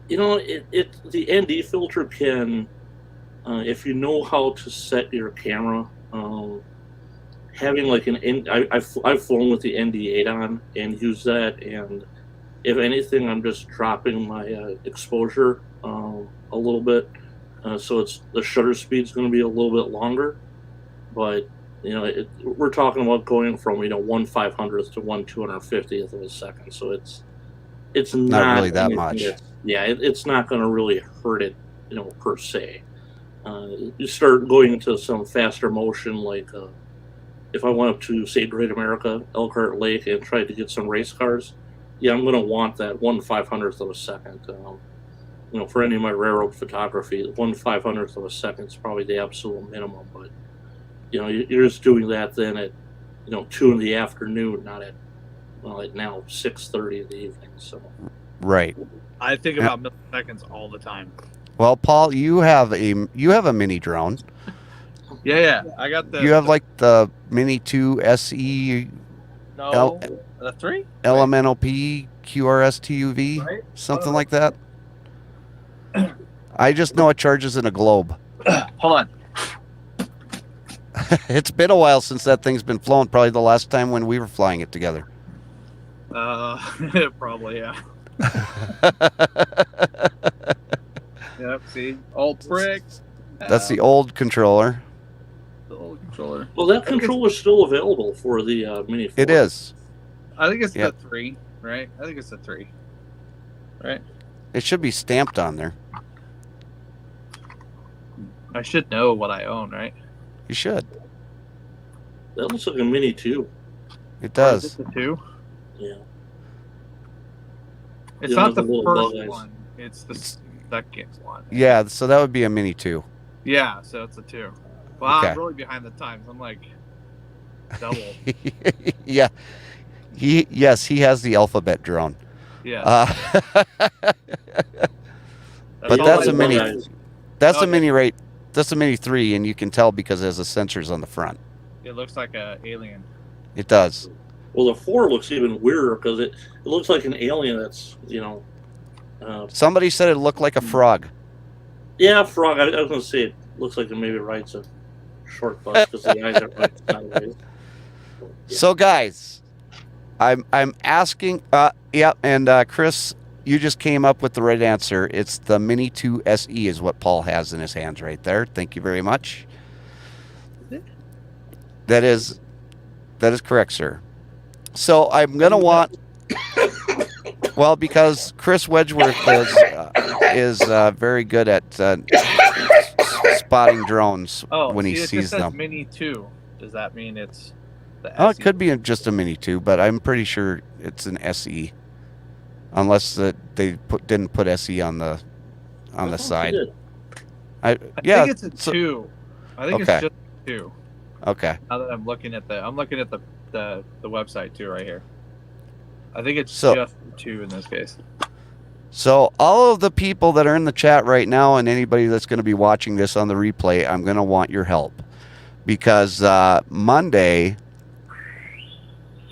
you know, the ND filter can, if you know how to set your camera, having like I've flown with the ND8 on and use that, and if anything, I'm just dropping my exposure a little bit, so the shutter speed's going to be a little bit longer. But you know, we're talking about going from 1/500th to 1/250th of a second, so it's not really that much. It's not going to really hurt it, per se. You start going into some faster motion, like if I went up to, say, Great America, Elkhart Lake, and tried to get some race cars, I'm going to want that 1/500th of a second. For any of my railroad photography, 1/500th of a second is probably the absolute minimum. But you're just doing that then at 2 in the afternoon, not at now 6:30 in the evening. So right. I think about milliseconds all the time. Well, Paul, you have a mini drone. Yeah, I got the. You have like the Mini 2 SE. No, the 3. LMNOP QRS TUV, right? Something like that. I just know it charges in a globe. Hold on. It's been a while since that thing's been flown. Probably the last time when we were flying it together. Probably, yeah. Yep, see? Old prick. That's the old controller. The old controller. Well, that controller's still available for the Mini 4. It is. I think it's the 3, right? I think it's the 3. Right? It should be stamped on there. I should know what I own, right? You should. That looks like a Mini 2. It does. Is it the 2? Yeah. It's not the first one. It's the second one. Yeah, so that would be a Mini 2. Yeah, so it's a 2. Well, Okay. I'm really behind the times. I'm like double. Yeah. He has the alphabet drone. Yeah. But that's a mini. That's a mini rate. That's a Mini 3, and you can tell because it has the sensors on the front. It looks like an alien. It does. Well, the 4 looks even weirder because it looks like an alien that's, Somebody said it looked like a frog. Yeah, frog. I was going to say it looks like it maybe rides a short bus because the eyes are right sideways. Yeah. So, guys, I'm asking. And Chris, you just came up with the right answer. It's the Mini 2 SE is what Paul has in his hands right there. Thank you very much. That is correct, sir. So I'm gonna want. Well, because Chris Wedgeworth is very good at spotting drones when he sees them. Mini 2. Does that mean it's the SE? Oh, it could be just a Mini 2, but I'm pretty sure it's an SE, unless they didn't put SE on the side. I think it's a 2. I think it's just a 2. Okay. Now that I'm looking at the website too right here. I think it's just 2 in this case. So all of the people that are in the chat right now and anybody that's going to be watching this on the replay, I'm going to want your help. Because Monday,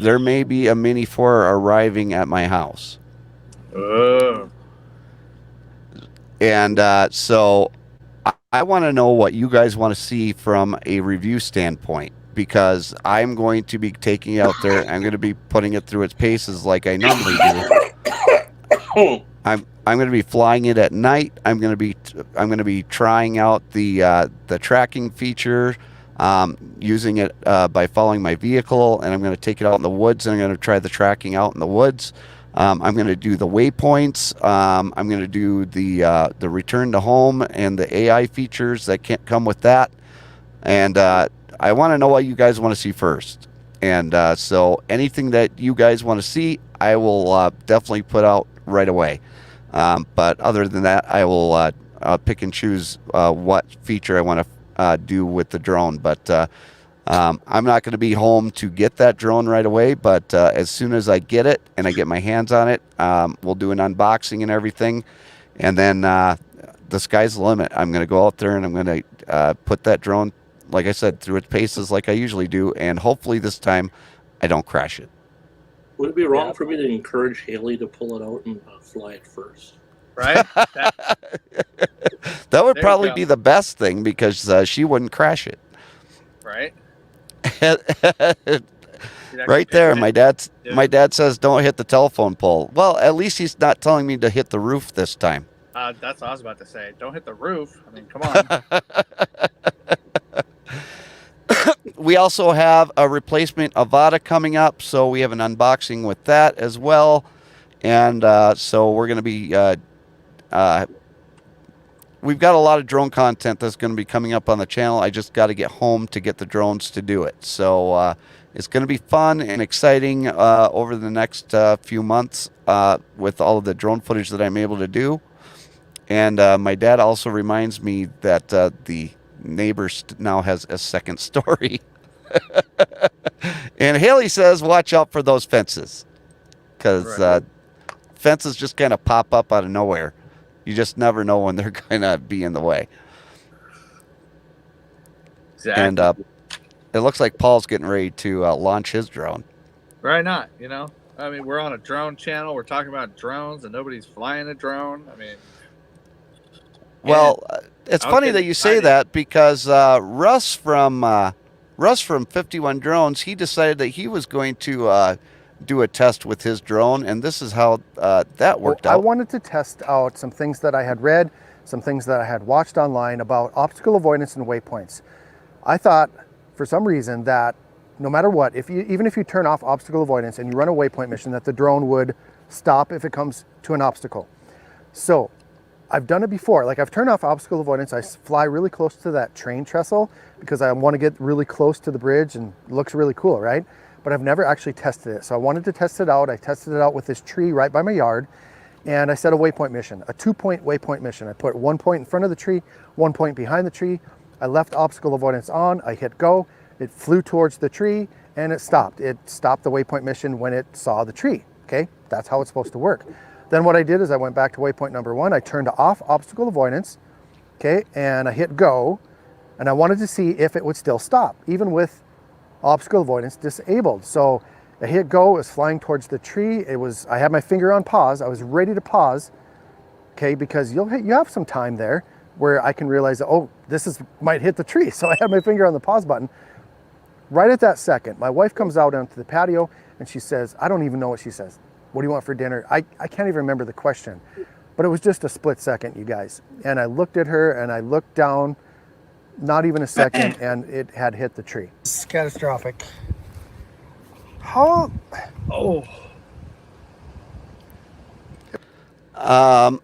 there may be a Mini 4 arriving at my house. Oh. And so I want to know what you guys want to see from a review standpoint, because I'm going to be taking it out there. I'm going to be putting it through its paces like I normally do. I'm going to be flying it at night. I'm going to be trying out the tracking feature, using it by following my vehicle, and I'm going to take it out in the woods, and I'm going to try the tracking out in the woods. I'm going to do the waypoints. I'm going to do the return to home and the AI features that can't come with that. And I want to know what you guys want to see first. And so anything that you guys want to see, I will definitely put out right away. But other than that, I will pick and choose what feature I want to do with the drone. But I'm not going to be home to get that drone right away, but as soon as I get it and I get my hands on it, we'll do an unboxing and everything. And then the sky's the limit. I'm going to go out there and I'm going to put that drone, like I said, through its paces like I usually do. And hopefully this time I don't crash it. Would it be wrong for me to encourage Haley to pull it out and fly it first? Right? That would There you probably go. be the best thing, because she wouldn't crash it. Right? Right there, my dad says don't hit the telephone pole. Well, at least he's not telling me to hit the roof this time. That's what I was about to say. Don't hit the roof. I mean, come on. We also have a replacement Avata coming up, so we have an unboxing with that as well. And so we're going to be we've got a lot of drone content that's going to be coming up on the channel. I just got to get home to get the drones to do it. So it's going to be fun and exciting over the next few months with all of the drone footage that I'm able to do. And my dad also reminds me that the neighbor now has a second story. And Haley says, watch out for those fences, because fences just kind of pop up out of nowhere. You just never know when they're going to be in the way. Exactly. And it looks like Paul's getting ready to launch his drone. Right not, you know? I mean, we're on a drone channel. We're talking about drones, and nobody's flying a drone. I mean... Well, it's funny that you say that, because Russ from 51 Drones, he decided that he was going to do a test with his drone, and this is how that worked out. I wanted to test out some things that I had read, some things that I had watched online about obstacle avoidance and waypoints. I thought, for some reason, that no matter what, even if you turn off obstacle avoidance and you run a waypoint mission, that the drone would stop if it comes to an obstacle. So I've done it before. Like, I've turned off obstacle avoidance. I fly really close to that train trestle because I want to get really close to the bridge, and it looks really cool, right? But I've never actually tested it. So I wanted to test it out. I tested it out with this tree right by my yard, and I set a waypoint mission, a 2-point waypoint mission. I put 1 point in front of the tree, 1 point behind the tree. I left obstacle avoidance on. I hit go. It flew towards the tree, and it stopped. It stopped the waypoint mission when it saw the tree. Okay, that's how it's supposed to work. Then what I did is I went back to waypoint number 1. I turned off obstacle avoidance, okay, and I hit go, and I wanted to see if it would still stop, even with obstacle avoidance disabled. So I hit go, it was flying towards the tree. I had my finger on pause. I was ready to pause, okay, because you have some time there where I can realize that, oh, might hit the tree. So I had my finger on the pause button. Right at that second, my wife comes out onto the patio and she says, I don't even know what she says. What do you want for dinner? I can't even remember the question, but it was just a split second, you guys. And I looked at her and I looked down, not even a second, and it had hit the tree. It's catastrophic. How? Oh.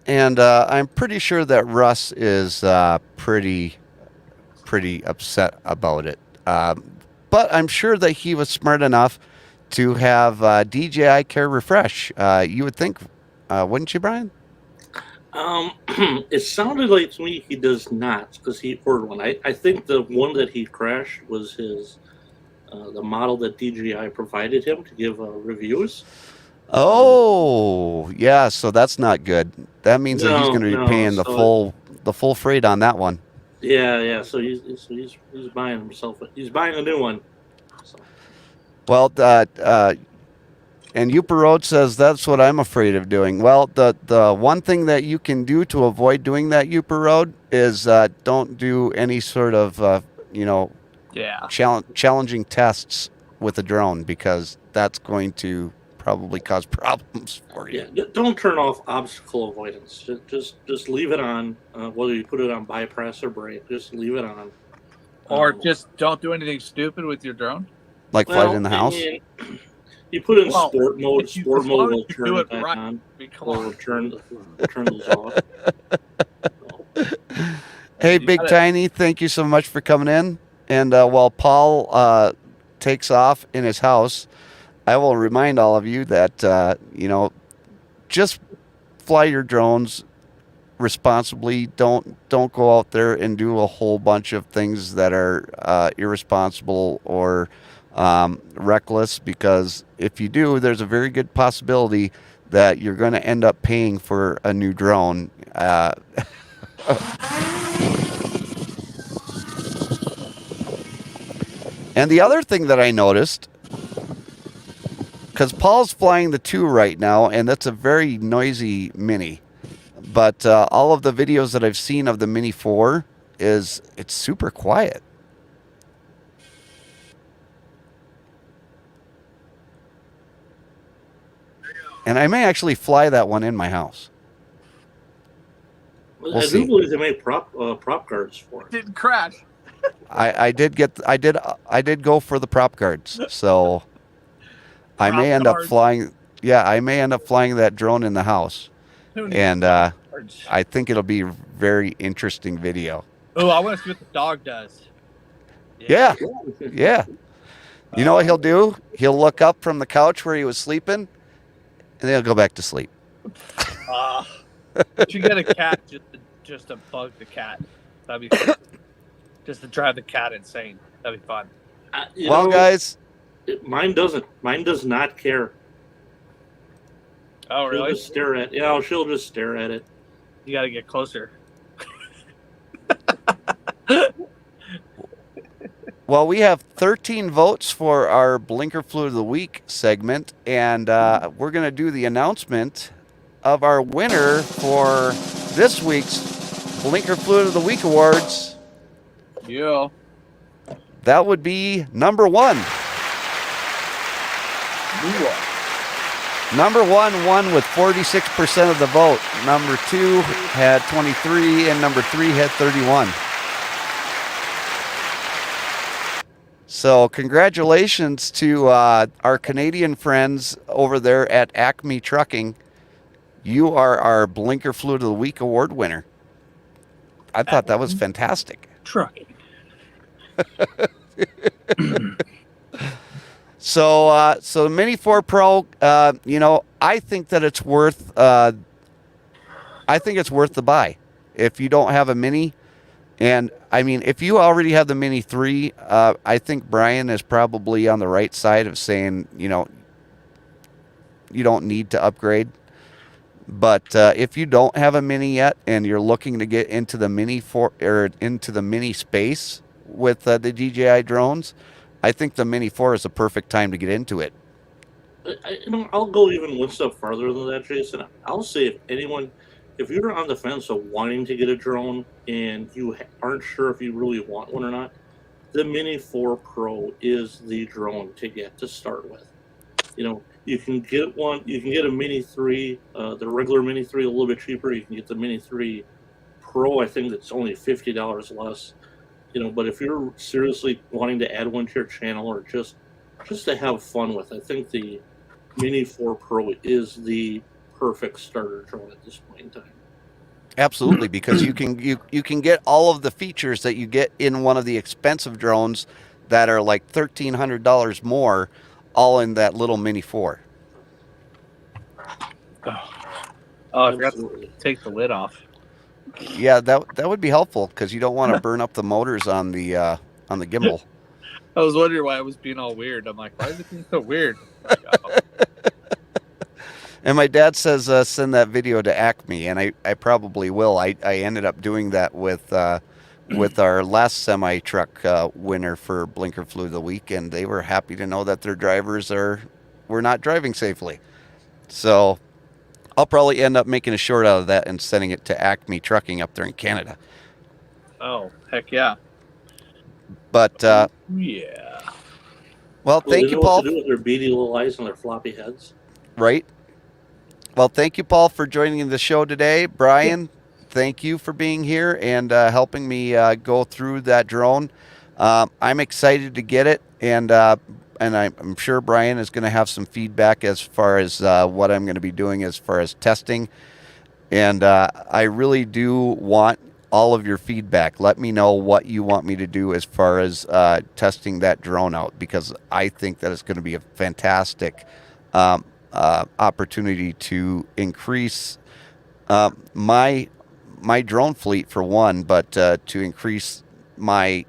And I'm pretty sure that Russ is pretty upset about it. But I'm sure that he was smart enough to have DJI Care Refresh. You would think, wouldn't you, Brian? It sounded like to me he does not, because he ordered one. I think the one that he crashed was his the model that DJI provided him to give reviews. Oh, yeah. So that's not good. That means that he's going to be paying the full freight on that one. Yeah. So he's buying himself. He's buying a new one. So. Well, And Uper Road says that's what I'm afraid of doing. Well, the one thing that you can do to avoid doing that, Uper Road, is don't do any sort of challenging tests with a drone, because that's going to probably cause problems for you. Yeah, don't turn off obstacle avoidance. Just leave it on. Whether you put it on bypass or brake, just leave it on. Or just don't do anything stupid with your drone. Like fly it in the house. You put in sport mode. Sport Sport mode will turn do it it back right. on. I mean, come Or on. turn those off. Hey, Big Tiny, thank you so much for coming in. And while Paul takes off in his house, I will remind all of you that, just fly your drones responsibly. Don't go out there and do a whole bunch of things that are irresponsible or reckless, because if you do, there's a very good possibility that you're going to end up paying for a new drone. And the other thing that I noticed, because Paul's flying the 2 right now, and that's a very noisy Mini, but all of the videos that I've seen of the Mini 4 it's super quiet. And I may actually fly that one in my house. I do believe they made prop guards for it. Didn't crash. I did go for the prop guards, so I may end up flying. Yeah, I may end up flying that drone in the house, and I think it'll be a very interesting video. Oh, I want to see what the dog does. Yeah. You know what he'll do? He'll look up from the couch where he was sleeping, and then he'll go back to sleep. You should get a cat just to bug the cat. That'd be fun. Just to drive the cat insane. That'd be fun. Guys, mine doesn't. Mine does not care. Oh, really? She'll just stare at. Yeah, she'll just stare at it. You got to get closer. Well, we have 13 votes for our Blinker Fluid of the Week segment, and we're going to do the announcement of our winner for this week's Blinker Fluid of the Week Awards. Yeah. That would be number 1. Number 1 won with 46% of the vote. Number 2 had 23, and number 3 had 31. So congratulations to our Canadian friends over there at Acme Trucking. You are our Blinker Fluid of the Week award winner. I thought that was fantastic. Trucking. So the Mini 4 Pro, I think that it's worth. I think it's worth the buy if you don't have a Mini. And I mean, if you already have the Mini 3, I think Brian is probably on the right side of saying, you don't need to upgrade. But if you don't have a Mini yet and you're looking to get into the Mini 4 or into the Mini space with the DJI drones, I think the Mini 4 is a perfect time to get into it. I'll go even one step farther than that, Jason. I'll say if you're on the fence of wanting to get a drone and you aren't sure if you really want one or not, the Mini 4 Pro is the drone to get to start with. You can get one. You can get a Mini 3, the regular Mini 3, a little bit cheaper. You can get the Mini 3 Pro. I think that's only $50 less. But if you're seriously wanting to add one to your channel or just to have fun with, I think the Mini 4 Pro is the perfect starter drone at this point in time. Absolutely, because you can get all of the features that you get in one of the expensive drones that are like $1,300 more, all in that little Mini 4. Oh, I forgot to take the lid off. Yeah, that would be helpful because you don't want to burn up the motors on the gimbal. I was wondering why it was being all weird. I'm like, why is it being so weird? And my dad says send that video to Acme, and I probably will. I ended up doing that with our last semi-truck winner for Blinker Fluid of the Week, and they were happy to know that their drivers are we're not driving safely. So I'll probably end up making a short out of that and sending it to Acme Trucking up there in Canada. Oh, heck yeah. But Yeah. well, They thank you, know what Paul. to do with their beady little eyes and their floppy heads. Right. Well, thank you, Paul, for joining the show today. Brian, thank you for being here and helping me go through that drone. I'm excited to get it, and I'm sure Brian is going to have some feedback as far as what I'm going to be doing as far as testing. And I really do want all of your feedback. Let me know what you want me to do as far as testing that drone out, because I think that it's going to be a fantastic opportunity to increase my drone fleet for one, but to increase my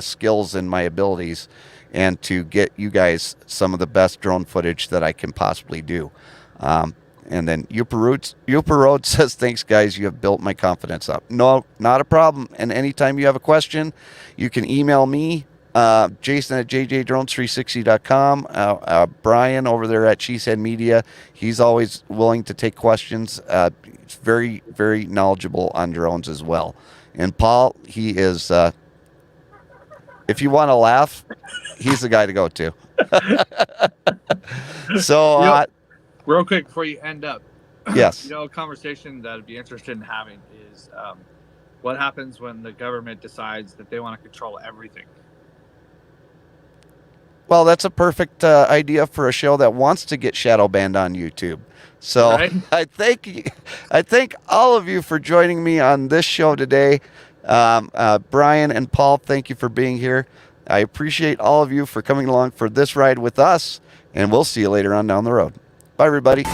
skills and my abilities, and to get you guys some of the best drone footage that I can possibly do. And then Uper Road says, thanks guys, you have built my confidence up. No, not a problem. And anytime you have a question, you can email me, Jason at JJDrones360.com. Brian over there at Cheesehead Media, he's always willing to take questions. He's very, very knowledgeable on drones as well. And Paul, he is, if you want to laugh, he's the guy to go to. So, real quick before you end up, yes. A conversation that I'd be interested in having is what happens when the government decides that they want to control everything. Well, that's a perfect idea for a show that wants to get shadow banned on YouTube. So right? I thank all of you for joining me on this show today. Brian and Paul, thank you for being here. I appreciate all of you for coming along for this ride with us, and we'll see you later on down the road. Bye, everybody.